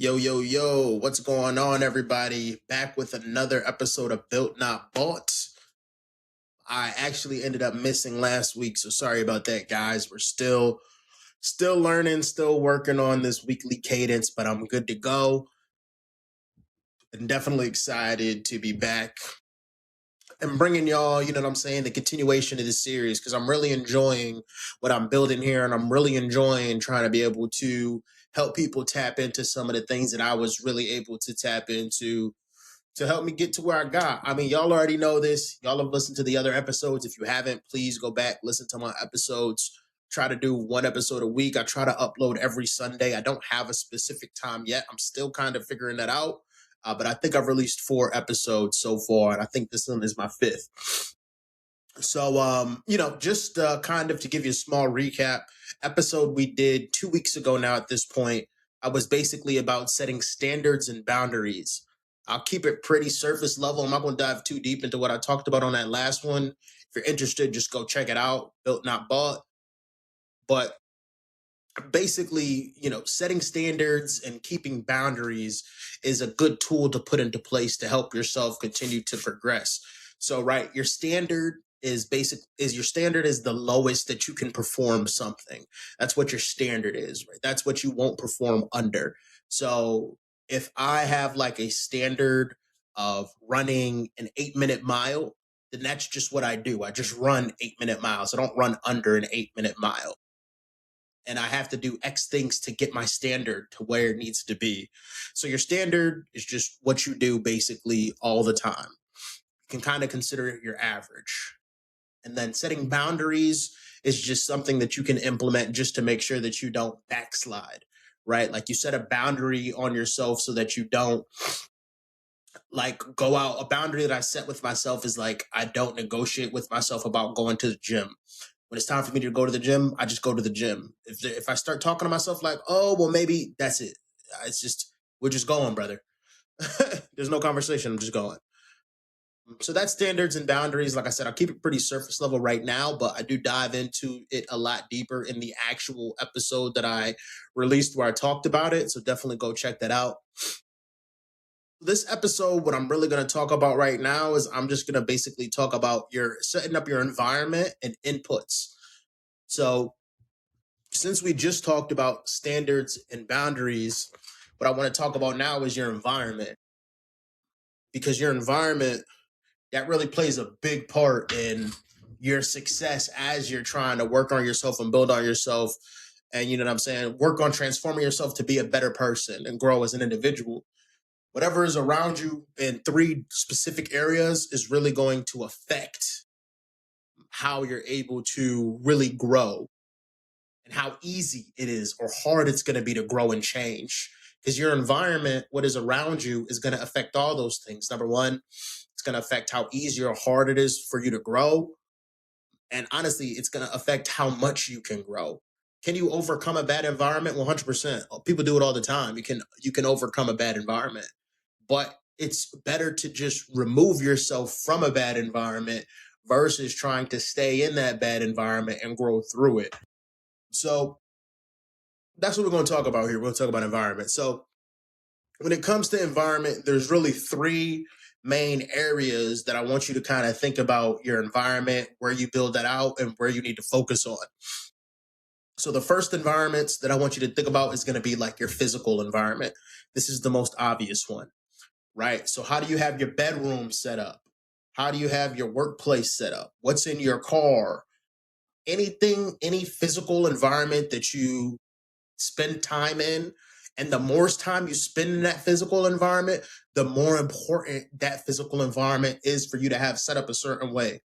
Yo, yo, yo, what's going on, everybody? Back with another episode of Built Not Bought. I actually ended up missing last week, so sorry about that, guys. We're still learning, still working on this weekly cadence, but I'm good to go. And definitely excited to be back and bringing y'all, you know what I'm saying, the continuation of this series, because I'm really enjoying what I'm building here, and I'm really enjoying trying to be able to help people tap into some of the things that I was really able to tap into to help me get to where I got. I mean, y'all already know this. Y'all have listened to the other episodes. If you haven't, please go back, listen to my episodes. Try to do one episode a week. I try to upload every Sunday. I don't have a specific time yet. I'm still kind of figuring that out. But I think I've released 4 episodes so far, and I think this one is my 5th. So, just kind of to give you a small recap, episode we did 2 weeks ago now at this point, I was basically about setting standards and boundaries. I'll keep it pretty surface level. I'm not going to dive too deep into what I talked about on that last one. If you're interested, just go check it out. Built Not Bought. But basically, setting standards and keeping boundaries is a good tool to put into place to help yourself continue to progress. So, right, your standard is the lowest that you can perform something. That's what your standard is, right? That's what you won't perform under. So if I have like a standard of running an 8-minute mile, then that's just what I do. I just run 8-minute miles. I don't run under an 8-minute mile, and I have to do X things to get my standard to where it needs to be. So your standard is just what you do basically all the time. You can kind of consider it your average. And then setting boundaries is just something that you can implement just to make sure that you don't backslide, right? Like you set a boundary on yourself so that you don't like go out. A boundary that I set with myself is like, I don't negotiate with myself about going to the gym. When it's time for me to go to the gym, I just go to the gym. If I start talking to myself like, oh, well, maybe that's it. It's just, we're just going, brother. There's no conversation. I'm just going. So that's standards and boundaries. Like I said, I'll keep it pretty surface level right now, but I do dive into it a lot deeper in the actual episode that I released where I talked about it. So definitely go check that out. This episode, what I'm really going to talk about right now is I'm just going to basically talk about your setting up your environment and inputs. So since we just talked about standards and boundaries, what I want to talk about now is your environment, because your environment, that really plays a big part in your success as you're trying to work on yourself and build on yourself. And you know what I'm saying? Work on transforming yourself to be a better person and grow as an individual. Whatever is around you in 3 specific areas is really going to affect how you're able to really grow and how easy it is or hard it's going to be to grow and change. Because your environment, what is around you, is going to affect all those things. Number one, it's going to affect how easy or hard it is for you to grow. And honestly, it's going to affect how much you can grow. Can you overcome a bad environment? 100%. People do it all the time. You can overcome a bad environment. But it's better to just remove yourself from a bad environment versus trying to stay in that bad environment and grow through it. So that's what we're going to talk about here. We're going to talk about environment. So when it comes to environment, there's really 3 main areas that I want you to kind of think about your environment, where you build that out, and where you need to focus on. So the first environments that I want you to think about is going to be like your physical environment. This is the most obvious one, right? So how do you have your bedroom set up? How do you have your workplace set up? What's in your car? Any physical environment that you spend time in. And the more time you spend in that physical environment, the more important that physical environment is for you to have set up a certain way.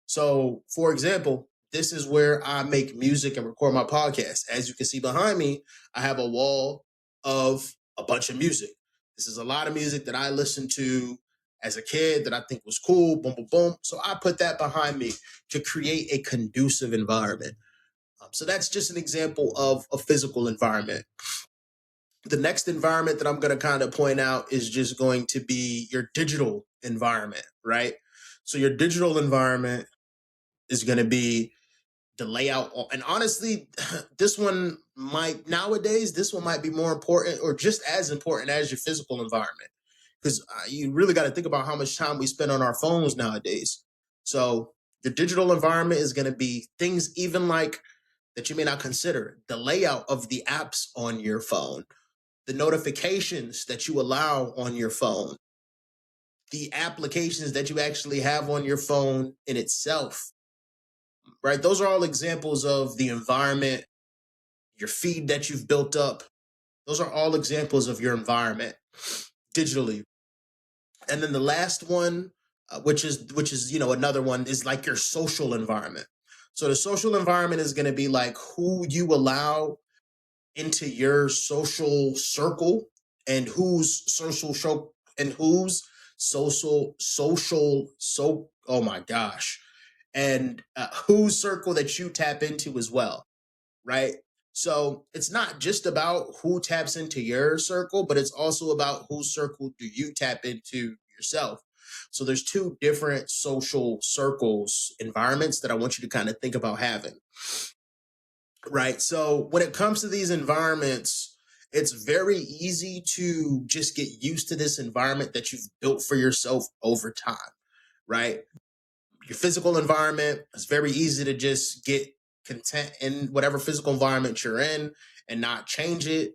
So, for example, this is where I make music and record my podcast. As you can see behind me, I have a wall of a bunch of music. This is a lot of music that I listened to as a kid that I think was cool, boom, boom, boom. So I put that behind me to create a conducive environment. So that's just an example of a physical environment. The next environment that I'm going to kind of point out is just going to be your digital environment, right? So your digital environment is going to be the layout. And honestly, this one might nowadays, this one might be more important or just as important as your physical environment. Because you really got to think about how much time we spend on our phones nowadays. So the digital environment is going to be things even like that you may not consider the layout of the apps on your phone, the notifications that you allow on your phone, the applications that you actually have on your phone in itself, right? Those are all examples of the environment, your feed that you've built up. Those are all examples of your environment digitally. And then the last one, which is another one, is like your social environment. So the social environment is going to be like who you allow into your social circle and whose social show and whose social so oh my gosh, and whose circle that you tap into as well, right? So it's not just about who taps into your circle, but it's also about whose circle do you tap into yourself. So there's two different social circles environments that I want you to kind of think about having. Right. So when it comes to these environments, it's very easy to just get used to this environment that you've built for yourself over time. Right. Your physical environment, it's very easy to just get content in whatever physical environment you're in and not change it.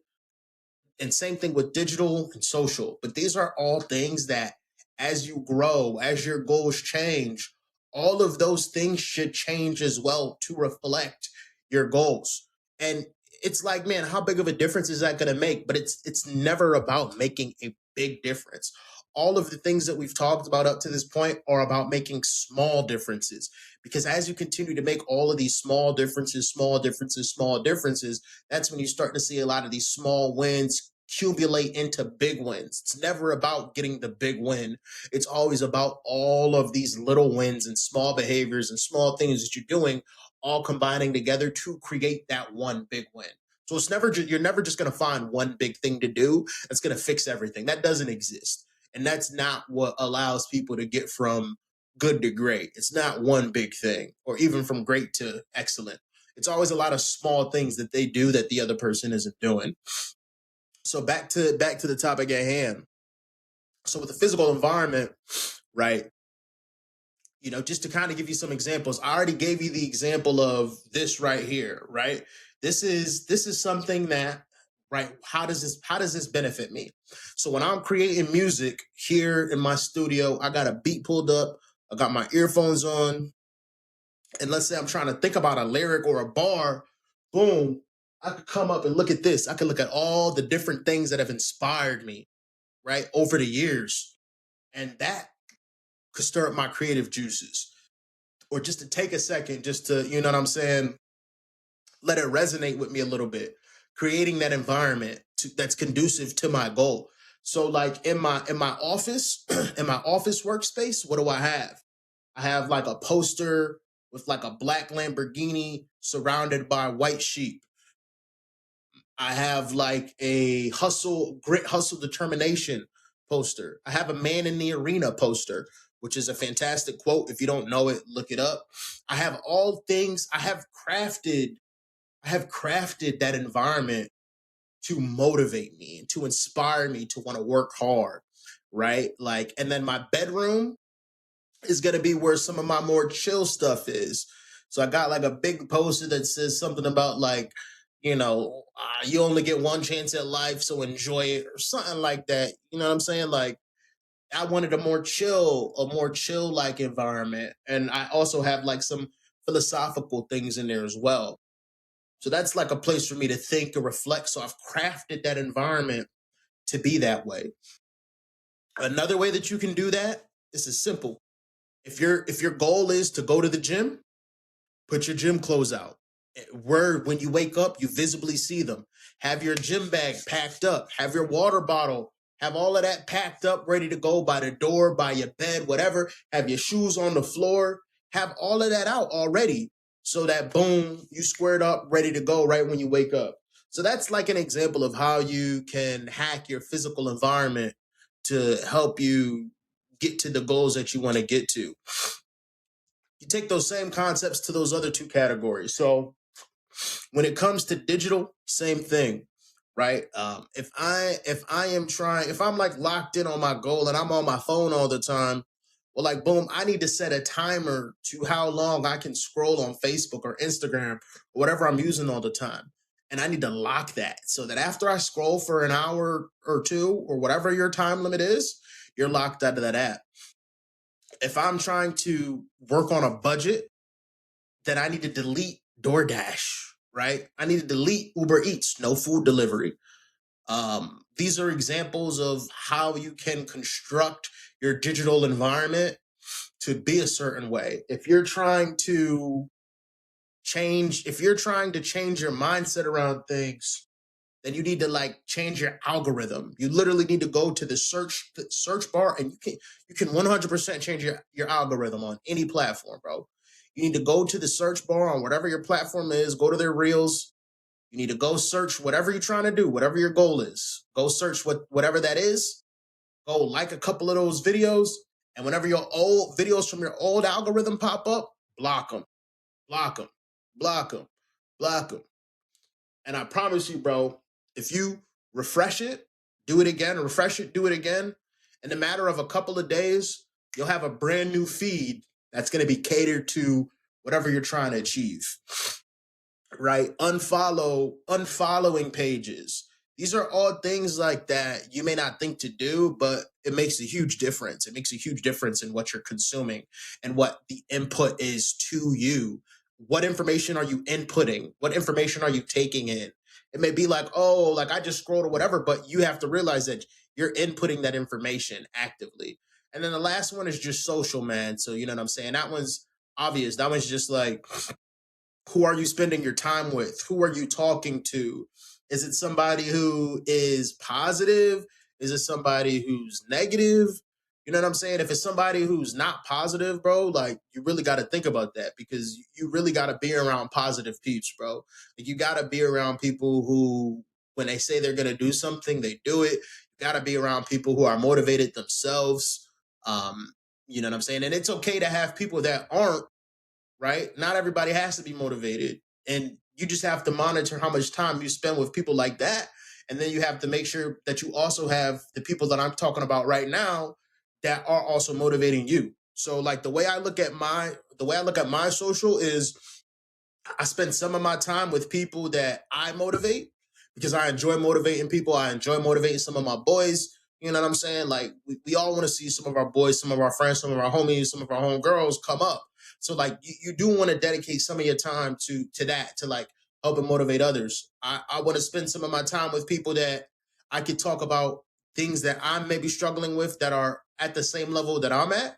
And same thing with digital and social. But these are all things that as you grow, as your goals change, all of those things should change as well to reflect your goals. And it's like, man, how big of a difference is that going to make? But it's never about making a big difference. All of the things that we've talked about up to this point are about making small differences. Because as you continue to make all of these small differences, small differences, small differences, that's when you start to see a lot of these small wins accumulate into big wins. It's never about getting the big win. It's always about all of these little wins and small behaviors and small things that you're doing, all combining together to create that one big win. So it's never you're never just going to find one big thing to do that's going to fix everything. That doesn't exist. And that's not what allows people to get from good to great. It's not one big thing or even from great to excellent. It's always a lot of small things that they do that the other person isn't doing. So back to the topic at hand. So with the physical environment, right? Just to kind of give you some examples, I already gave you the example of this right here, right? This is something that, right? How does this benefit me? So when I'm creating music here in my studio, I got a beat pulled up, I got my earphones on, and let's say I'm trying to think about a lyric or a bar, boom, I could come up and look at this. I could look at all the different things that have inspired me, right, over the years. And that could stir up my creative juices. Or just to take a second, just to, you know what I'm saying, let it resonate with me a little bit, creating that environment that's conducive to my goal. So like in my office, in my office workspace, what do I have? I have like a poster with like a black Lamborghini surrounded by white sheep. I have like a grit, hustle, determination poster. I have a man in the arena poster, which is a fantastic quote. If you don't know it, look it up. I have all things, I have crafted that environment to motivate me and to inspire me to want to work hard. Right. Like, and then my bedroom is going to be where some of my more chill stuff is. So I got like a big poster that says something about like, you only get one chance at life, so enjoy it or something like that. You know what I'm saying? Like I wanted a more chill like environment. And I also have like some philosophical things in there as well. So that's like a place for me to think and reflect. So I've crafted that environment to be that way. Another way that you can do that, this is simple. If your goal is to go to the gym, put your gym clothes out. Where when you wake up, you visibly see them. Have your gym bag packed up. Have your water bottle. Have all of that packed up, ready to go by the door, by your bed, whatever. Have your shoes on the floor. Have all of that out already. So that boom, you squared up, ready to go right when you wake up. So that's like an example of how you can hack your physical environment to help you get to the goals that you want to get to. You take those same concepts to those other two categories. So when it comes to digital, same thing, right? If I'm like locked in on my goal and I'm on my phone all the time, well, like boom, I need to set a timer to how long I can scroll on Facebook or Instagram or whatever I'm using all the time. And I need to lock that so that after I scroll for an hour or two or whatever your time limit is, you're locked out of that app. If I'm trying to work on a budget, then I need to delete DoorDash, right? I need to delete Uber Eats, no food delivery. These are examples of how you can construct your digital environment to be a certain way. If you're trying to change your mindset around things, then you need to like change your algorithm. You literally need to go to the search bar, and you can 100% change your algorithm on any platform, bro. You need to go to the search bar on whatever your platform is, go to their reels. You need to go search whatever you're trying to do, whatever your goal is. Go search whatever that is. Go like a couple of those videos, and whenever your old videos from your old algorithm pop up, block them, block them, block them, block them. And I promise you, bro, if you refresh it, do it again, refresh it, do it again, in a matter of a couple of days, you'll have a brand new feed that's going to be catered to whatever you're trying to achieve. Right? Unfollowing pages. These are all things like that you may not think to do, but it makes a huge difference. It makes a huge difference in what you're consuming and what the input is to you. What information are you inputting? What information are you taking in? It may be like, oh, like I just scrolled or whatever, but you have to realize that you're inputting that information actively. And then the last one is just social, man. So, you know what I'm saying? That one's obvious. That one's just like, who are you spending your time with? Who are you talking to? Is it somebody who is positive? Is it somebody who's negative? You know what I'm saying? If it's somebody who's not positive, bro, like you really got to think about that, because you really got to be around positive peeps, bro. Like, you got to be around people who, when they say they're going to do something, they do it. You got to be around people who are motivated themselves. You know what I'm saying? And it's okay to have people that aren't, right? Not everybody has to be motivated. And you just have to monitor how much time you spend with people like that. And then you have to make sure that you also have the people that I'm talking about right now that are also motivating you. So like the way I look at my social is, I spend some of my time with people that I motivate because I enjoy motivating people. I enjoy motivating some of my boys. You know what I'm saying? Like we all want to see some of our boys, some of our friends, some of our homies, some of our homegirls come up. So like you do want to dedicate some of your time to that, to like help and motivate others. I want to spend some of my time with people that I could talk about things that I'm maybe struggling with that are at the same level that I'm at.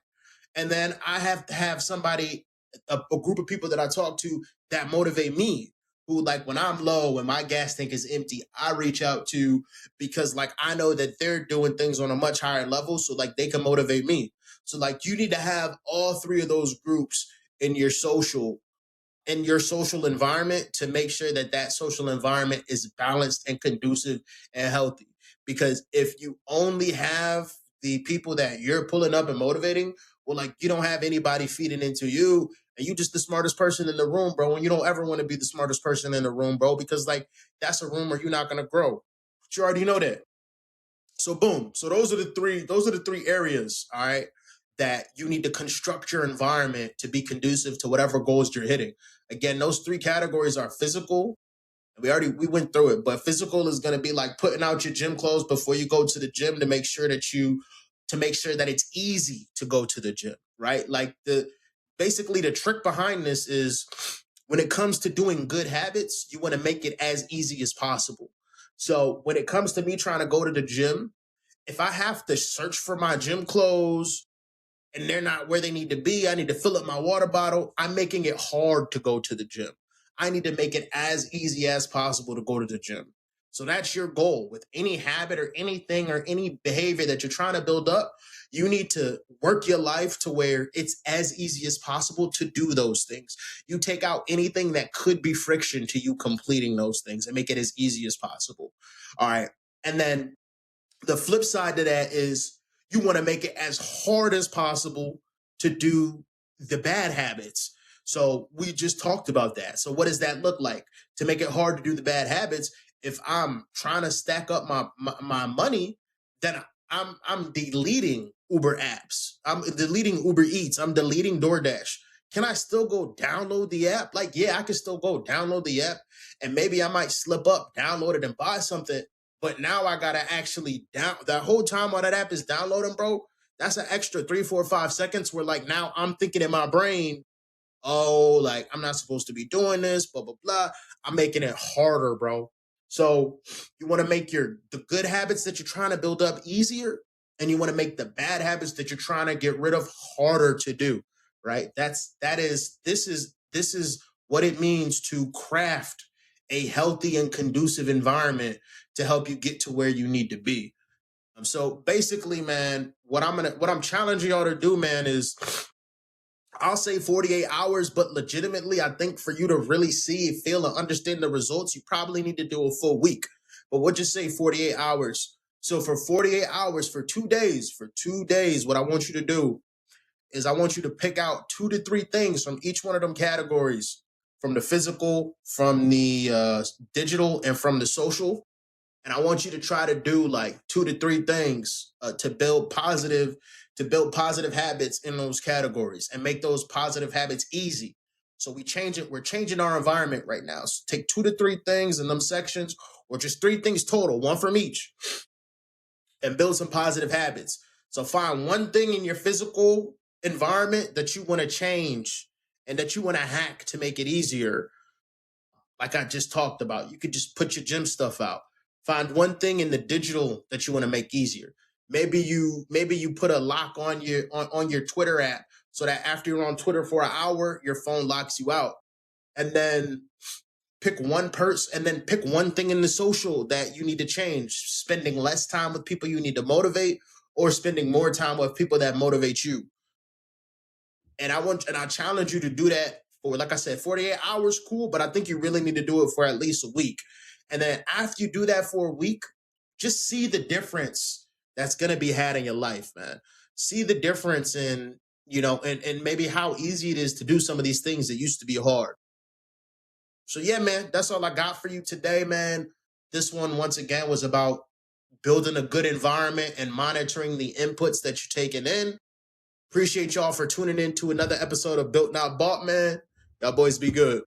And then I have to have somebody, a group of people that I talk to that motivate me, who like when I'm low, when my gas tank is empty, I reach out to, because like I know that they're doing things on a much higher level, so like they can motivate me. So like you need to have all three of those groups in your social environment to make sure that that social environment is balanced and conducive and healthy. Because if you only have the people that you're pulling up and motivating, well, like you don't have anybody feeding into you, and you just the smartest person in the room, bro. And you don't ever want to be the smartest person in the room, bro, because like that's a room where you're not gonna grow. But you already know that. So boom. So those are the three areas, all right, that you need to construct your environment to be conducive to whatever goals you're hitting. Again, those three categories are physical. We went through it, but physical is going to be like putting out your gym clothes before you go to the gym to make sure that it's easy to go to the gym, right? Like basically the trick behind this is, when it comes to doing good habits, you want to make it as easy as possible. So when it comes to me trying to go to the gym, if I have to search for my gym clothes and they're not where they need to be, I need to fill up my water bottle, I'm making it hard to go to the gym. I need to make it as easy as possible to go to the gym. So that's your goal with any habit or anything or any behavior that you're trying to build up. You need to work your life to where it's as easy as possible to do those things. You take out anything that could be friction to you completing those things and make it as easy as possible. All right. And then the flip side to that is, you want to make it as hard as possible to do the bad habits. So we just talked about that. So what does that look like? To make it hard to do the bad habits, if I'm trying to stack up my money, then I'm deleting Uber apps. I'm deleting Uber Eats. I'm deleting DoorDash. Can I still go download the app? Like, yeah, I can still go download the app, and maybe I might slip up, download it, and buy something. But now I gotta actually down that whole time while that app is downloading, bro. That's an extra 3, 4, 5 seconds where like now I'm thinking in my brain, oh, like I'm not supposed to be doing this, blah, blah, blah. I'm making it harder, bro. So you want to make the good habits that you're trying to build up easier, and you want to make the bad habits that you're trying to get rid of harder to do, right? This is what it means to craft a healthy and conducive environment to help you get to where you need to be. So basically, man, what I'm challenging y'all to do, man, is I'll say 48 hours, but legitimately, I think for you to really see, feel, and understand the results, you probably need to do a full week. But we'll just say 48 hours. So for 48 hours, for 2 days, what I want you to do is I want you to pick out 2 to 3 things from each one of them categories, from the physical, from the digital, and from the social. And I want you to try to do like 2 to 3 things to build positive habits in those categories and make those positive habits easy. So we're changing our environment right now. So take 2 to 3 things in them sections, or just 3 things total, one from each, and build some positive habits. So find one thing in your physical environment that you want to change and that you want to hack to make it easier. Like I just talked about, you could just put your gym stuff out. Find one thing in the digital that you want to make easier. Maybe you put a lock on your Twitter app so that after you're on Twitter for an hour, your phone locks you out. And then pick one thing in the social that you need to change. Spending less time with people you need to motivate, or spending more time with people that motivate you. And I challenge you to do that for, like I said, 48 hours, cool, but I think you really need to do it for at least a week. And then after you do that for a week, just see the difference that's going to be had in your life, man. See the difference in, and maybe how easy it is to do some of these things that used to be hard. So yeah, man, that's all I got for you today, man. This one, once again, was about building a good environment and monitoring the inputs that you're taking in. Appreciate y'all for tuning in to another episode of Built Not Bought, man. Y'all boys be good.